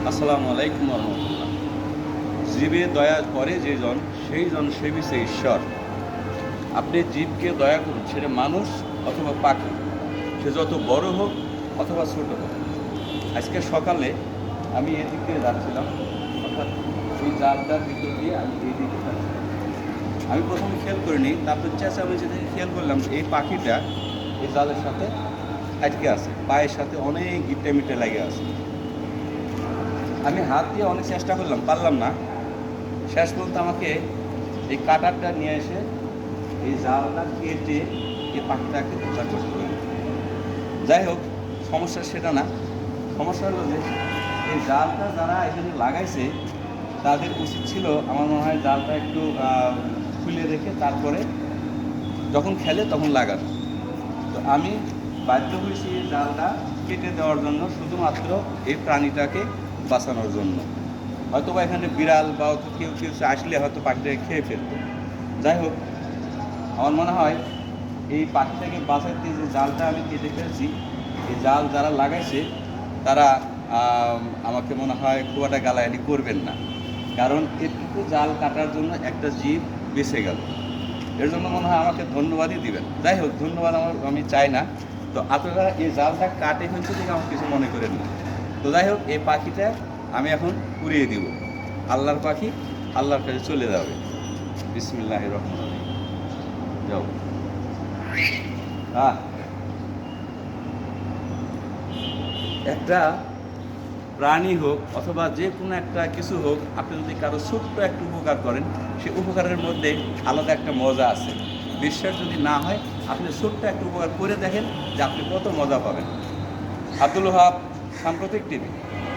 আসসালামু আলাইকুম রহমতুল্লাহ। জীবে দয়া করে যেজন সেই জন সেবিছে ঈশ্বর। আপনি জীবকে দয়া করুন, সেটা মানুষ অথবা পাখি, সে যত বড় হোক অথবা ছোট হোক। আজকে সকালে আমি এদিক দিয়ে যাচ্ছিলাম, অর্থাৎ এই জালটার ভিতর দিয়ে আমি এই দিকে যাচ্ছিলাম। আমি প্রথমে খেয়াল করিনি, তারপর আমি যেদিকে খেয়াল করলাম এই পাখিটা এই জালের সাথে আটকে আছে, পায়ের সাথে অনেক গিটে মিটে লাগে আছে। আমি হাত দিয়ে অনেক চেষ্টা করলাম, পারলাম না। শেষ পর্যন্ত আমাকে এই কাটারটা নিয়ে এসে এই জালটা কেটে এই পাখিটাকে উদ্ধার করতে হলো। যাই হোক, সমস্যা সেটা না। সমস্যা হলো যে এই জালটা যারা এখানে লাগাইছে তাদের উচিত ছিল, আমার মনে হয়, জালটা একটু খুলে রেখে তারপরে যখন খেলে তখন লাগানো। তো আমি বাধ্য হয়েছি এই জালটা কেটে দেওয়ার জন্য, শুধুমাত্র এই প্রাণীটাকে বাঁচানোর জন্য। হয়তো বা এখানে বিড়াল বা কেউ কেউ আসলে হয়তো পাখিটাকে খেয়ে ফেলতো। যাই হোক, আমার মনে হয় এই পাখিটাকে বাঁচাতে যে জালটা আমি কেটে ফেলছি, এই জাল যারা লাগাইছে তারা আমাকে মনে হয় খুব একটা গালাগালি করবেন না, কারণ এটুকু জাল কাটার জন্য একটা জীব বেঁচে গেল। এর জন্য মনে হয় আমাকে ধন্যবাদই দিবেন। যাই হোক, ধন্যবাদ আমি চাই না। তো আপনারা এই জালটা কাটে ফেলছে দেখে আমার কিছু মনে করেন না। তো যাই হোক, এই পাখিটা আমি এখন উড়িয়ে দিব। আল্লাহর পাখি আল্লাহর কাছে চলে যাবে। বিসমিল্লাহির রহমানির রহিম। যাও। একটা প্রাণী হোক অথবা যে কোনো একটা কিছু হোক, আপনি যদি কারো ছোট্ট একটু উপকার করেন, সেই উপকারের মধ্যে আলাদা একটা মজা আছে। বিশ্বাস যদি না হয়, আপনি ছোট্ট একটা উপকার করে দেখেন যে আপনি কত মজা পাবেন। আব্দুল ওহাব, সাম্প্রতিক টিভি।